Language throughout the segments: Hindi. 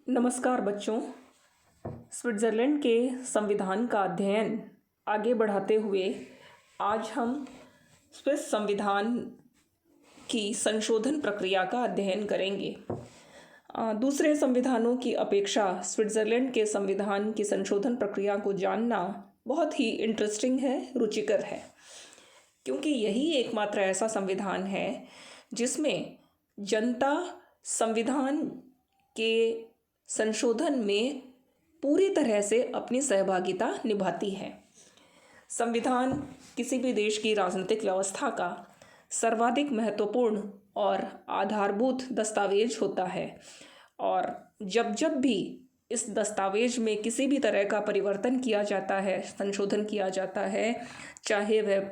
नमस्कार बच्चों। स्विट्ज़रलैंड के संविधान का अध्ययन आगे बढ़ाते हुए आज हम स्विस संविधान की संशोधन प्रक्रिया का अध्ययन करेंगे। दूसरे संविधानों की अपेक्षा स्विट्ज़रलैंड के संविधान की संशोधन प्रक्रिया को जानना बहुत ही इंटरेस्टिंग है, रुचिकर है, क्योंकि यही एकमात्र ऐसा संविधान है जिसमें जनता संविधान के संशोधन में पूरी तरह से अपनी सहभागिता निभाती है। संविधान किसी भी देश की राजनीतिक व्यवस्था का सर्वाधिक महत्वपूर्ण और आधारभूत दस्तावेज होता है, और जब भी इस दस्तावेज में किसी भी तरह का परिवर्तन किया जाता है, संशोधन किया जाता है, चाहे वह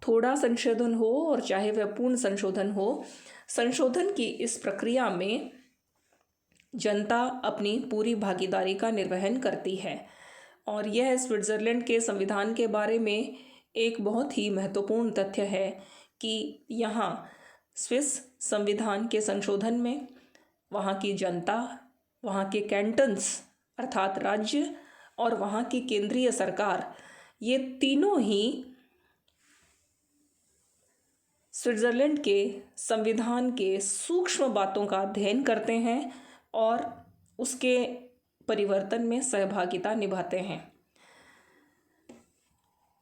थोड़ा संशोधन हो और चाहे वह पूर्ण संशोधन हो, संशोधन की इस प्रक्रिया में जनता अपनी पूरी भागीदारी का निर्वहन करती है। और यह स्विट्ज़रलैंड के संविधान के बारे में एक बहुत ही महत्वपूर्ण तथ्य है कि यहाँ स्विस संविधान के संशोधन में वहाँ की जनता, वहाँ के कैंटन्स अर्थात राज्य और वहाँ की केंद्रीय सरकार, ये तीनों ही स्विट्ज़रलैंड के संविधान के सूक्ष्म बातों का अध्ययन करते हैं और उसके परिवर्तन में सहभागिता निभाते हैं।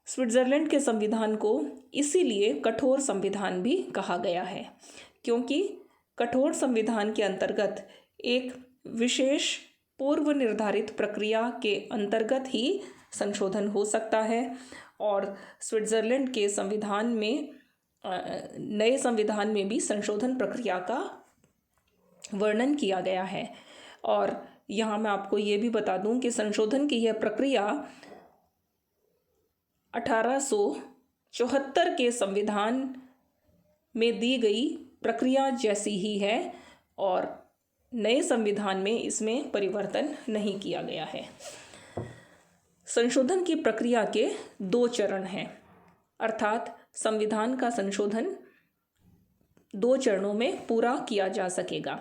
स्विट्ज़रलैंड के संविधान को इसीलिए कठोर संविधान भी कहा गया है, क्योंकि कठोर संविधान के अंतर्गत एक विशेष पूर्व निर्धारित प्रक्रिया के अंतर्गत ही संशोधन हो सकता है। और स्विट्ज़रलैंड के संविधान में, नए संविधान में भी संशोधन प्रक्रिया का वर्णन किया गया है। और यहाँ मैं आपको ये भी बता दूँ कि संशोधन की यह प्रक्रिया 1874 के संविधान में दी गई प्रक्रिया जैसी ही है, और नए संविधान में इसमें परिवर्तन नहीं किया गया है। संशोधन की प्रक्रिया के 2 चरण हैं, अर्थात संविधान का संशोधन 2 चरणों में पूरा किया जा सकेगा।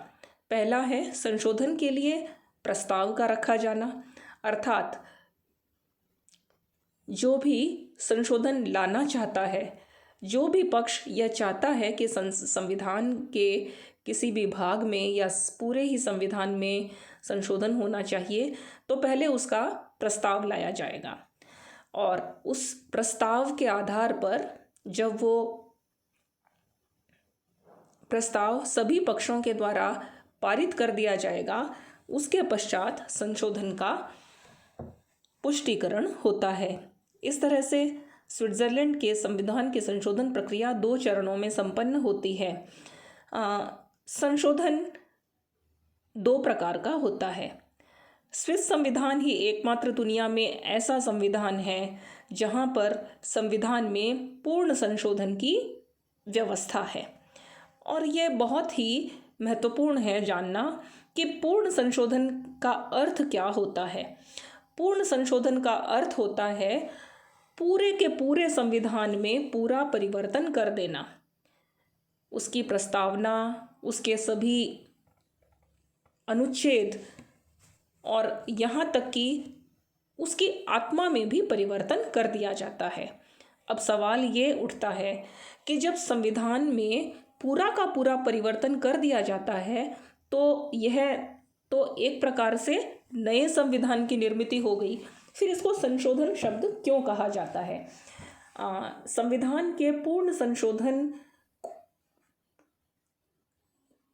पहला है संशोधन के लिए प्रस्ताव का रखा जाना, अर्थात जो भी संशोधन लाना चाहता है, जो भी पक्ष यह चाहता है कि संविधान के किसी भी भाग में या पूरे ही संविधान में संशोधन होना चाहिए, तो पहले उसका प्रस्ताव लाया जाएगा। और उस प्रस्ताव के आधार पर जब वो प्रस्ताव सभी पक्षों के द्वारा पारित कर दिया जाएगा, उसके पश्चात संशोधन का पुष्टिकरण होता है। इस तरह से स्विट्ज़रलैंड के संविधान की संशोधन प्रक्रिया 2 चरणों में संपन्न होती है। संशोधन 2 प्रकार का होता है। स्विस संविधान ही एकमात्र दुनिया में ऐसा संविधान है जहाँ पर संविधान में पूर्ण संशोधन की व्यवस्था है। और यह बहुत ही महत्वपूर्ण है जानना कि पूर्ण संशोधन का अर्थ क्या होता है। पूर्ण संशोधन का अर्थ होता है पूरे के पूरे संविधान में पूरा परिवर्तन कर देना, उसकी प्रस्तावना, उसके सभी अनुच्छेद और यहाँ तक कि उसकी आत्मा में भी परिवर्तन कर दिया जाता है। अब सवाल ये उठता है कि जब संविधान में पूरा का पूरा परिवर्तन कर दिया जाता है, तो यह तो एक प्रकार से नए संविधान की निर्मिति हो गई। फिर इसको संशोधन शब्द क्यों कहा जाता है? संविधान के पूर्ण संशोधन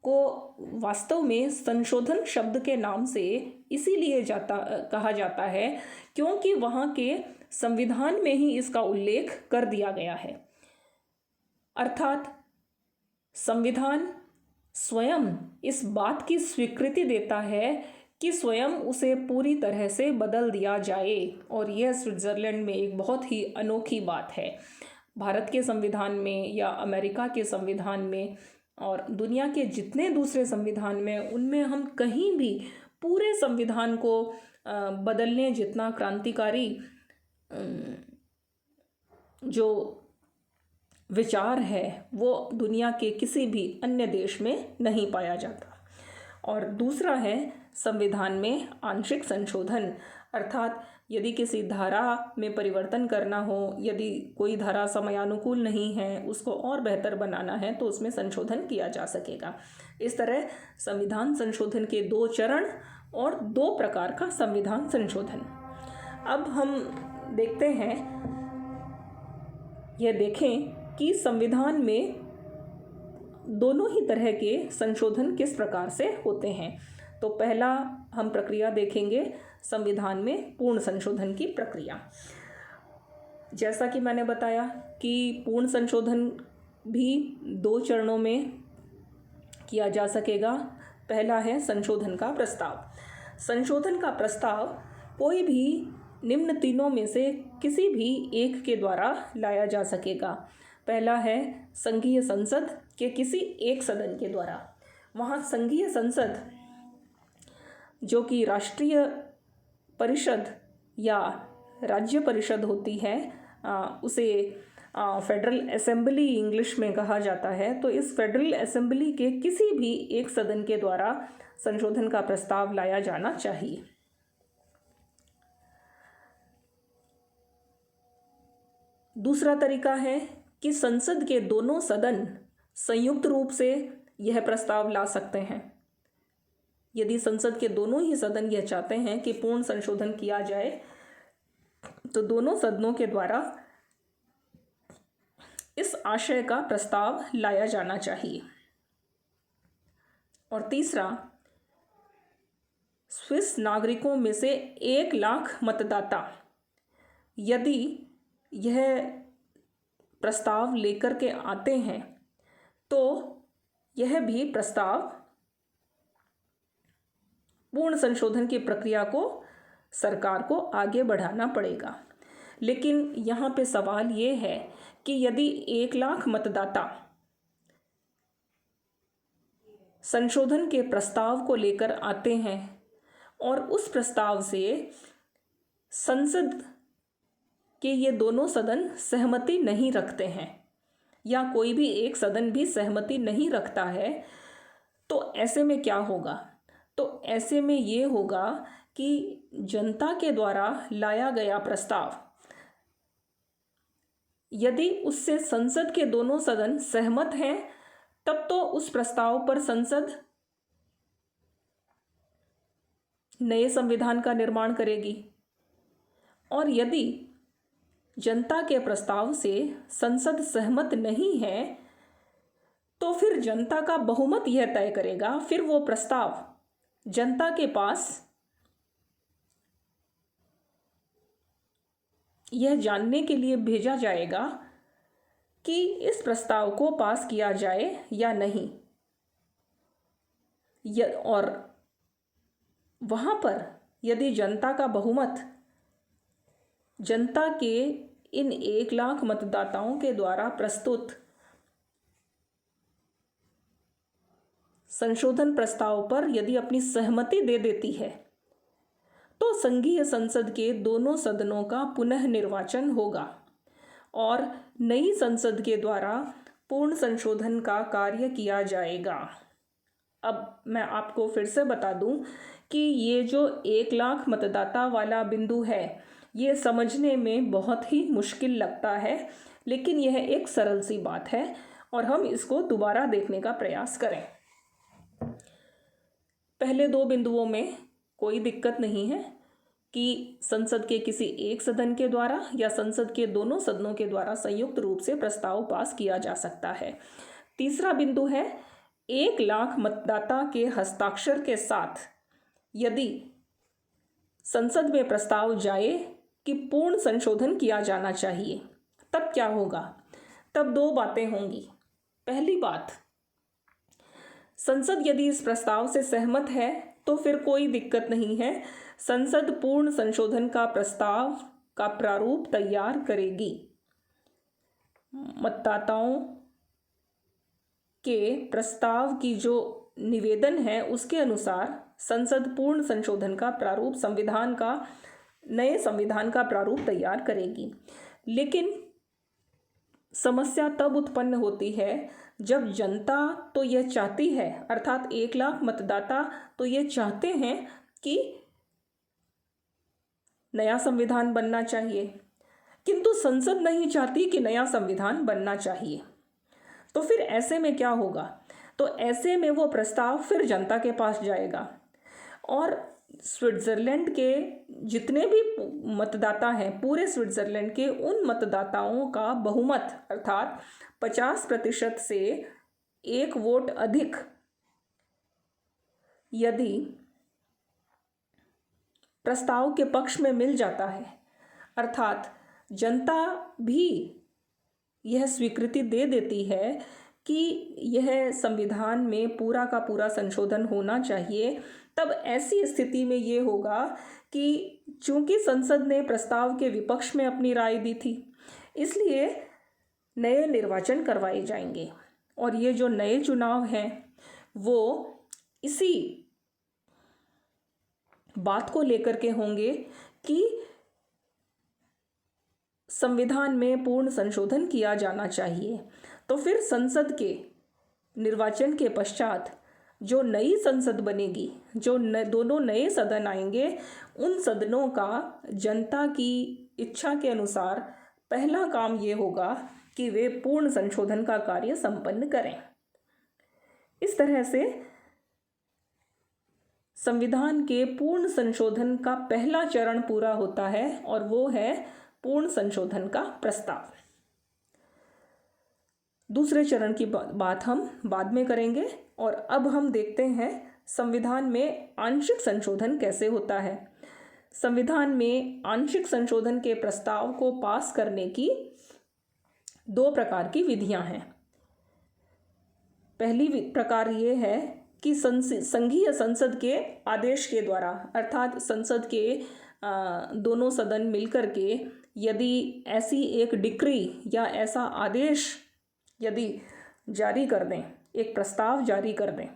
को वास्तव में संशोधन शब्द के नाम से इसीलिए कहा जाता है क्योंकि वहाँ के संविधान में ही इसका उल्लेख कर दिया गया है। अर्थात संविधान स्वयं इस बात की स्वीकृति देता है कि स्वयं उसे पूरी तरह से बदल दिया जाए, और यह स्विट्ज़रलैंड में एक बहुत ही अनोखी बात है। भारत के संविधान में या अमेरिका के संविधान में और दुनिया के जितने दूसरे संविधान में, उनमें हम कहीं भी पूरे संविधान को बदलने जितना क्रांतिकारी जो विचार है वो दुनिया के किसी भी अन्य देश में नहीं पाया जाता। और दूसरा है संविधान में आंशिक संशोधन, अर्थात यदि किसी धारा में परिवर्तन करना हो, यदि कोई धारा समयानुकूल नहीं है, उसको और बेहतर बनाना है, तो उसमें संशोधन किया जा सकेगा। इस तरह संविधान संशोधन के 2 चरण और 2 प्रकार का संविधान संशोधन। अब हम देखते हैं, यह देखें कि संविधान में दोनों ही तरह के संशोधन किस प्रकार से होते हैं। तो पहला हम प्रक्रिया देखेंगे संविधान में पूर्ण संशोधन की प्रक्रिया। जैसा कि मैंने बताया कि पूर्ण संशोधन भी 2 चरणों में किया जा सकेगा। पहला है संशोधन का प्रस्ताव। संशोधन का प्रस्ताव कोई भी निम्न तीनों में से किसी भी एक के द्वारा लाया जा सकेगा। पहला है संघीय संसद के किसी एक सदन के द्वारा। वहाँ संघीय संसद जो कि राष्ट्रीय परिषद या राज्य परिषद होती है, उसे फेडरल असेंबली इंग्लिश में कहा जाता है। तो इस फेडरल असेंबली के किसी भी एक सदन के द्वारा संशोधन का प्रस्ताव लाया जाना चाहिए। दूसरा तरीका है कि संसद के दोनों सदन संयुक्त रूप से यह प्रस्ताव ला सकते हैं। यदि संसद के दोनों ही सदन यह चाहते हैं कि पूर्ण संशोधन किया जाए, तो दोनों सदनों के द्वारा इस आशय का प्रस्ताव लाया जाना चाहिए। और तीसरा, स्विस नागरिकों में से 1 लाख मतदाता यदि यह प्रस्ताव लेकर के आते हैं, तो यह भी प्रस्ताव पूर्ण संशोधन की प्रक्रिया को सरकार को आगे बढ़ाना पड़ेगा। लेकिन यहाँ पे सवाल ये है कि यदि 1 लाख मतदाता संशोधन के प्रस्ताव को लेकर आते हैं और उस प्रस्ताव से संसद के ये दोनों सदन सहमति नहीं रखते हैं, या कोई भी एक सदन भी सहमति नहीं रखता है, तो ऐसे में क्या होगा? तो ऐसे में ये होगा कि जनता के द्वारा लाया गया प्रस्ताव यदि उससे संसद के दोनों सदन सहमत हैं, तब तो उस प्रस्ताव पर संसद नए संविधान का निर्माण करेगी। और यदि जनता के प्रस्ताव से संसद सहमत नहीं है, तो फिर जनता का बहुमत यह तय करेगा, फिर वो प्रस्ताव जनता के पास यह जानने के लिए भेजा जाएगा कि इस प्रस्ताव को पास किया जाए या नहीं। और वहाँ पर यदि जनता का बहुमत जनता के इन 1 लाख मतदाताओं के द्वारा प्रस्तुत संशोधन प्रस्ताव पर यदि अपनी सहमति दे देती है, तो संघीय संसद के दोनों सदनों का पुनः निर्वाचन होगा और नई संसद के द्वारा पूर्ण संशोधन का कार्य किया जाएगा। अब मैं आपको फिर से बता दूं कि ये जो 1 लाख मतदाता वाला बिंदु है, ये समझने में बहुत ही मुश्किल लगता है, लेकिन यह एक सरल सी बात है और हम इसको दोबारा देखने का प्रयास करें। पहले 2 बिंदुओं में कोई दिक्कत नहीं है कि संसद के किसी एक सदन के द्वारा या संसद के दोनों सदनों के द्वारा संयुक्त रूप से प्रस्ताव पास किया जा सकता है। तीसरा बिंदु है 1 लाख मतदाता के हस्ताक्षर के साथ यदि संसद में प्रस्ताव जाए कि पूर्ण संशोधन किया जाना चाहिए, तब क्या होगा? तब 2 बातें होंगी। पहली बात, संसद यदि इस प्रस्ताव से सहमत है तो फिर कोई दिक्कत नहीं है, संसद पूर्ण संशोधन का प्रस्ताव का प्रारूप तैयार करेगी। मतदाताओं के प्रस्ताव की जो निवेदन है उसके अनुसार संसद पूर्ण संशोधन का प्रारूप नए संविधान का प्रारूप तैयार करेगी। लेकिन समस्या तब उत्पन्न होती है जब जनता तो यह चाहती है, अर्थात 1 लाख मतदाता तो ये चाहते हैं कि नया संविधान बनना चाहिए, किंतु संसद नहीं चाहती कि नया संविधान बनना चाहिए। तो फिर ऐसे में क्या होगा? तो ऐसे में वो प्रस्ताव फिर जनता के पास जाएगा और स्विट्ज़रलैंड के जितने भी मतदाता हैं, पूरे स्विट्ज़रलैंड के उन मतदाताओं का बहुमत अर्थात 50% से 1 वोट अधिक यदि प्रस्ताव के पक्ष में मिल जाता है, अर्थात जनता भी यह स्वीकृति दे देती है कि यह संविधान में पूरा का पूरा संशोधन होना चाहिए, तब ऐसी स्थिति में ये होगा कि चूंकि संसद ने प्रस्ताव के विपक्ष में अपनी राय दी थी, इसलिए नए निर्वाचन करवाए जाएंगे और ये जो नए चुनाव हैं वो इसी बात को लेकर के होंगे कि संविधान में पूर्ण संशोधन किया जाना चाहिए। तो फिर संसद के निर्वाचन के पश्चात जो नई संसद बनेगी, जो दोनों नए सदन आएंगे, उन सदनों का जनता की इच्छा के अनुसार पहला काम ये होगा कि वे पूर्ण संशोधन का कार्य संपन्न करें। इस तरह से संविधान के पूर्ण संशोधन का पहला चरण पूरा होता है और वो है पूर्ण संशोधन का प्रस्ताव। दूसरे चरण की बात हम बाद में करेंगे और अब हम देखते हैं संविधान में आंशिक संशोधन कैसे होता है। संविधान में आंशिक संशोधन के प्रस्ताव को पास करने की 2 प्रकार की विधियां हैं। पहली प्रकार ये है कि संघीय संसद के आदेश के द्वारा, अर्थात संसद के दोनों सदन मिलकर के यदि ऐसी एक डिक्री या ऐसा आदेश यदि जारी कर दें, एक प्रस्ताव जारी कर दें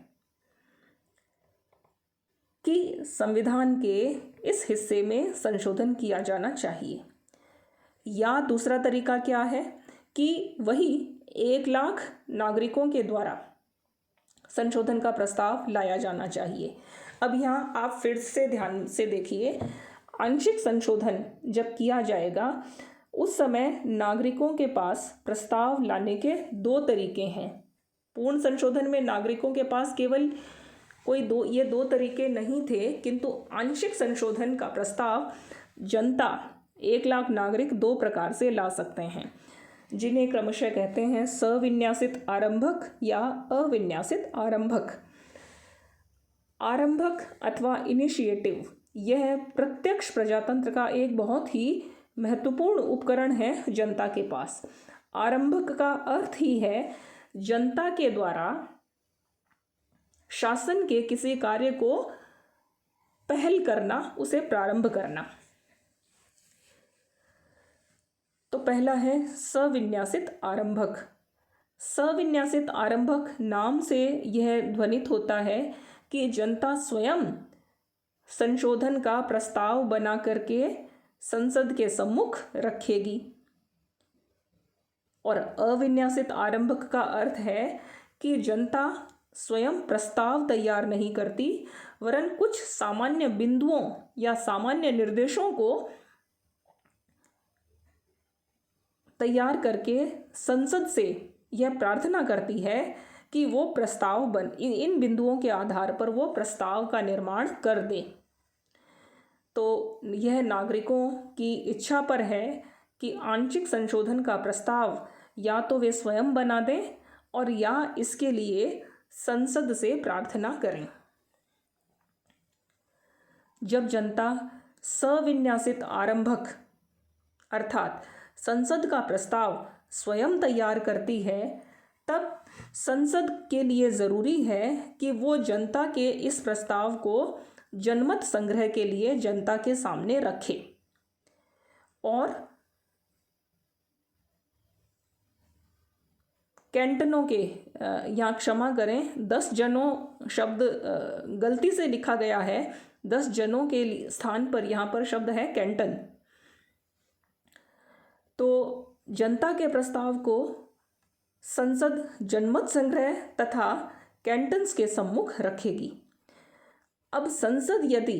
कि संविधान के इस हिस्से में संशोधन किया जाना चाहिए। या दूसरा तरीका क्या है कि वही 1 लाख नागरिकों के द्वारा संशोधन का प्रस्ताव लाया जाना चाहिए। अब यहाँ आप फिर से ध्यान से देखिए, आंशिक संशोधन जब किया जाएगा उस समय नागरिकों के पास प्रस्ताव लाने के 2 तरीके हैं। पूर्ण संशोधन में नागरिकों के पास केवल ये 2 तरीके नहीं थे, किंतु आंशिक संशोधन का प्रस्ताव जनता 1 लाख नागरिक 2 प्रकार से ला सकते हैं, जिन्हें क्रमशः कहते हैं सविन्यासित आरंभक या अविन्यासित आरंभक। आरंभक अथवा इनिशिएटिव यह प्रत्यक्ष प्रजातंत्र का एक बहुत ही महत्वपूर्ण उपकरण है जनता के पास। आरंभक का अर्थ ही है जनता के द्वारा शासन के किसी कार्य को पहल करना, उसे प्रारंभ करना। तो पहला है सविन्यासित आरंभक। सविन्यासित आरंभक नाम से यह ध्वनित होता है कि जनता स्वयं संशोधन का प्रस्ताव बना करके संसद के सम्मुख रखेगी। और अविन्यासित आरंभक का अर्थ है कि जनता स्वयं प्रस्ताव तैयार नहीं करती, वरन कुछ सामान्य बिंदुओं या सामान्य निर्देशों को तैयार करके संसद से यह प्रार्थना करती है कि वो प्रस्ताव इन बिंदुओं के आधार पर वो प्रस्ताव का निर्माण कर दे। तो यह नागरिकों की इच्छा पर है कि आंशिक संशोधन का प्रस्ताव या तो वे स्वयं बना दें और या इसके लिए संसद से प्रार्थना करें। जब जनता सविन्यासित आरंभक अर्थात संसद का प्रस्ताव स्वयं तैयार करती है, तब संसद के लिए ज़रूरी है कि वो जनता के इस प्रस्ताव को जनमत संग्रह के लिए जनता के सामने रखे और कैंटनों के, यहाँ क्षमा करें, 10 जनों शब्द गलती से लिखा गया है, 10 जनों के स्थान पर यहाँ पर शब्द है कैंटन। तो जनता के प्रस्ताव को संसद जनमत संग्रह तथा कैंटन्स के सम्मुख रखेगी। अब संसद यदि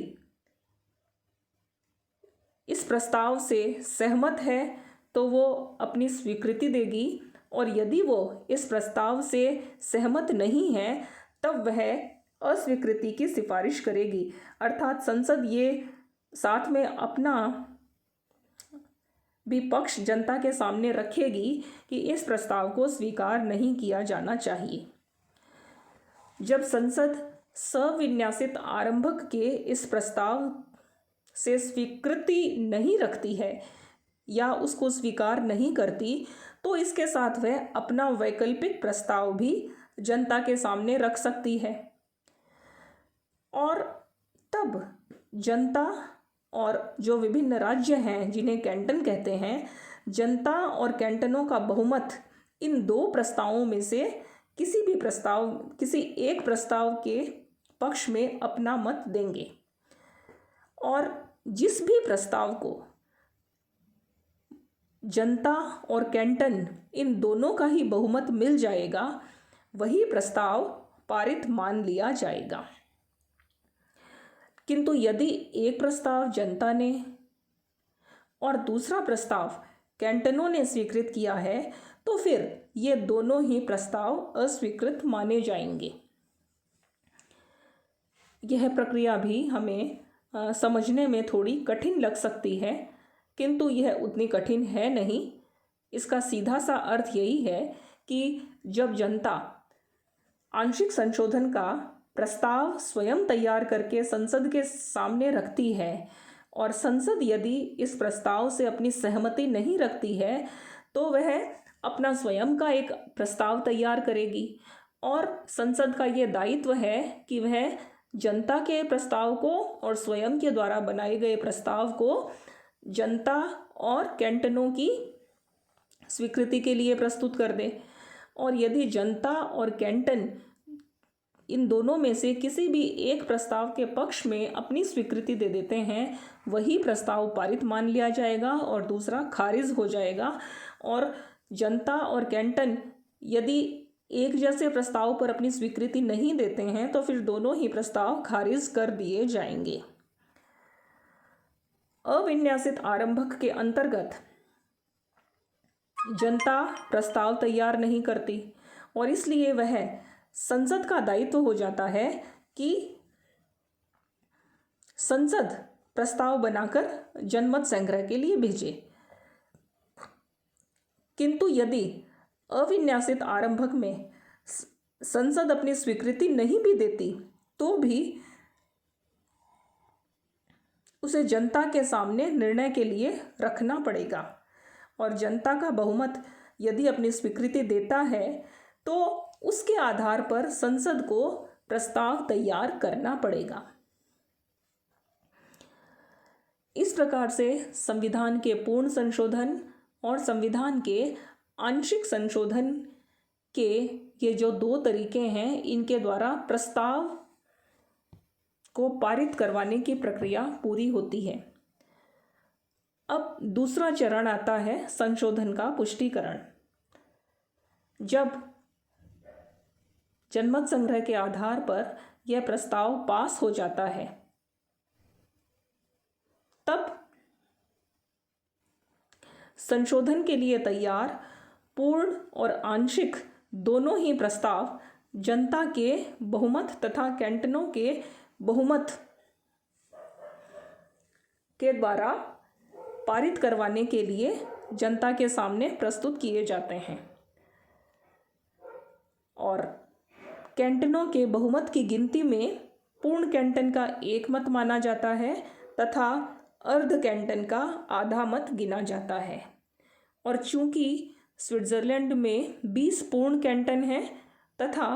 इस प्रस्ताव से सहमत है तो वो अपनी स्वीकृति देगी, और यदि वो इस प्रस्ताव से सहमत नहीं है तब वह अस्वीकृति की सिफारिश करेगी। अर्थात संसद ये साथ में अपना भी पक्ष जनता के सामने रखेगी कि इस प्रस्ताव को स्वीकार नहीं किया जाना चाहिए। जब संसद सविन्यासित आरंभक के इस प्रस्ताव से स्वीकृति नहीं रखती है या उसको स्वीकार नहीं करती तो इसके साथ वह अपना वैकल्पिक प्रस्ताव भी जनता के सामने रख सकती है, और तब जनता और जो विभिन्न राज्य हैं जिन्हें कैंटन कहते हैं, जनता और कैंटनों का बहुमत इन दो प्रस्तावों में से किसी एक प्रस्ताव के पक्ष में अपना मत देंगे, और जिस भी प्रस्ताव को जनता और कैंटन इन दोनों का ही बहुमत मिल जाएगा वही प्रस्ताव पारित मान लिया जाएगा। किंतु यदि एक प्रस्ताव जनता ने और दूसरा प्रस्ताव कैंटनों ने स्वीकृत किया है तो फिर ये दोनों ही प्रस्ताव अस्वीकृत माने जाएंगे। यह प्रक्रिया भी हमें समझने में थोड़ी कठिन लग सकती है, किंतु यह उतनी कठिन है नहीं। इसका सीधा सा अर्थ यही है कि जब जनता आंशिक संशोधन का प्रस्ताव स्वयं तैयार करके संसद के सामने रखती है और संसद यदि इस प्रस्ताव से अपनी सहमति नहीं रखती है तो वह अपना स्वयं का एक प्रस्ताव तैयार करेगी, और संसद का ये दायित्व है कि वह जनता के प्रस्ताव को और स्वयं के द्वारा बनाए गए प्रस्ताव को जनता और कैंटनों की स्वीकृति के लिए प्रस्तुत कर दे। और यदि जनता और कैंटन इन दोनों में से किसी भी एक प्रस्ताव के पक्ष में अपनी स्वीकृति दे देते हैं, वही प्रस्ताव पारित मान लिया जाएगा और दूसरा खारिज हो जाएगा। और जनता और कैंटन यदि एक जैसे प्रस्ताव पर अपनी स्वीकृति नहीं देते हैं तो फिर दोनों ही प्रस्ताव खारिज कर दिए जाएंगे। अविन्यासित आरंभक के अंतर्गत जनता प्रस्ताव तैयार नहीं करती और इसलिए वह संसद का दायित्व हो जाता है कि संसद प्रस्ताव बनाकर जनमत संग्रह के लिए भेजे। किंतु यदि अविन्यासित आरंभक में संसद अपनी स्वीकृति नहीं भी देती तो भी उसे जनता के सामने निर्णय के लिए रखना पड़ेगा, और जनता का बहुमत यदि अपनी स्वीकृति देता है तो उसके आधार पर संसद को प्रस्ताव तैयार करना पड़ेगा। इस प्रकार से संविधान के पूर्ण संशोधन और संविधान के आंशिक संशोधन के ये जो दो तरीके हैं, इनके द्वारा प्रस्ताव को पारित करवाने की प्रक्रिया पूरी होती है। अब दूसरा चरण आता है संशोधन का पुष्टिकरण। जब जनमत संग्रह के आधार पर यह प्रस्ताव पास हो जाता है तब संशोधन के लिए तैयार पूर्ण और आंशिक दोनों ही प्रस्ताव जनता के बहुमत तथा कैंटनों के बहुमत के द्वारा पारित करवाने के लिए जनता के सामने प्रस्तुत किए जाते हैं, और कैंटनों के बहुमत की गिनती में पूर्ण कैंटन का एक मत माना जाता है तथा अर्ध कैंटन का आधा मत गिना जाता है। और चूंकि स्विट्जरलैंड में 20 पूर्ण कैंटन हैं तथा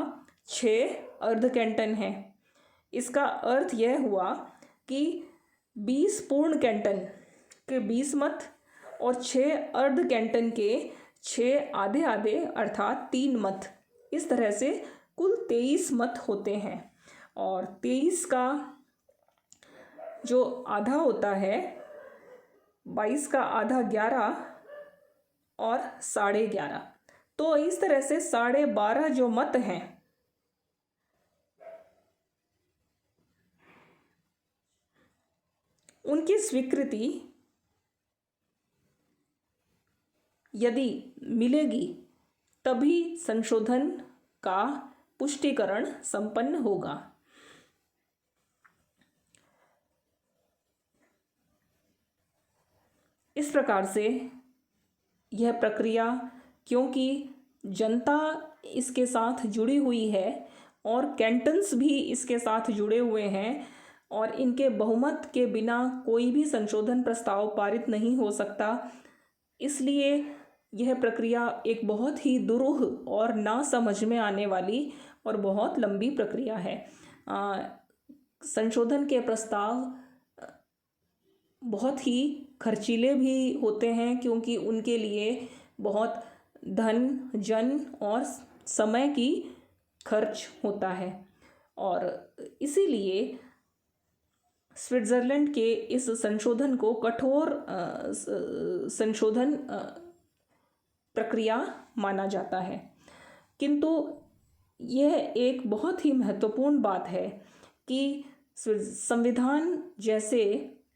6 अर्ध कैंटन हैं, इसका अर्थ यह हुआ कि 20 पूर्ण कैंटन के 20 मत और 6 अर्ध कैंटन के 6 आधे आधे अर्थात 3 मत, इस तरह से कुल 23 मत होते हैं। और 23 का जो आधा होता है, 22 का आधा 11 और 11.5। तो इस तरह से 12.5 जो मत हैं उनकी स्वीकृति यदि मिलेगी तभी संशोधन का पुष्टिकरण संपन्न होगा। इस प्रकार से यह प्रक्रिया, क्योंकि जनता इसके साथ जुड़ी हुई है और कैंटन्स भी इसके साथ जुड़े हुए हैं और इनके बहुमत के बिना कोई भी संशोधन प्रस्ताव पारित नहीं हो सकता, इसलिए यह प्रक्रिया एक बहुत ही दुरूह और ना समझ में आने वाली और बहुत लंबी प्रक्रिया है। संशोधन के प्रस्ताव बहुत ही खर्चीले भी होते हैं, क्योंकि उनके लिए बहुत धन, जन और समय की खर्च होता है और इसीलिए स्विट्ज़रलैंड के इस संशोधन को कठोर संशोधन प्रक्रिया माना जाता है। किंतु यह एक बहुत ही महत्वपूर्ण बात है कि संविधान जैसे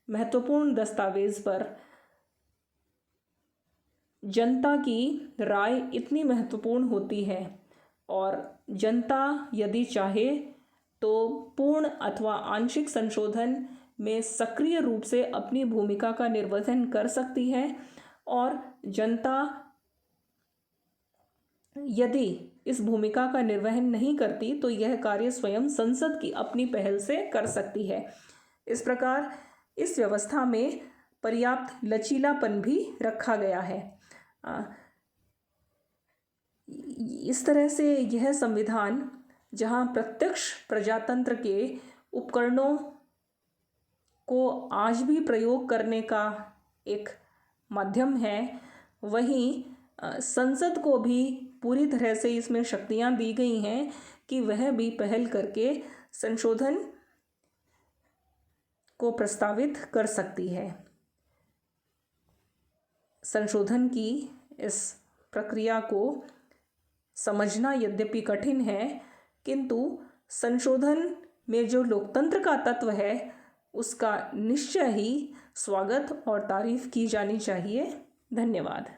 महत्वपूर्ण दस्तावेज पर जनता की राय इतनी महत्वपूर्ण होती है और जनता यदि चाहे तो पूर्ण अथवा आंशिक संशोधन में सक्रिय रूप से अपनी भूमिका का निर्वहन कर सकती है और जनता यदि इस भूमिका का निर्वहन नहीं करती तो यह कार्य स्वयं संसद की अपनी पहल से कर सकती है। इस प्रकार इस व्यवस्था में पर्याप्त लचीलापन भी रखा गया है। इस तरह से यह संविधान, जहां प्रत्यक्ष प्रजातंत्र के उपकरणों को आज भी प्रयोग करने का एक माध्यम है, वहीं संसद को भी पूरी तरह से इसमें शक्तियां दी गई हैं कि वह भी पहल करके संशोधन को प्रस्तावित कर सकती है। संशोधन की इस प्रक्रिया को समझना यद्यपि कठिन है, किंतु संशोधन में जो लोकतंत्र का तत्व है उसका निश्चय ही स्वागत और तारीफ की जानी चाहिए। धन्यवाद।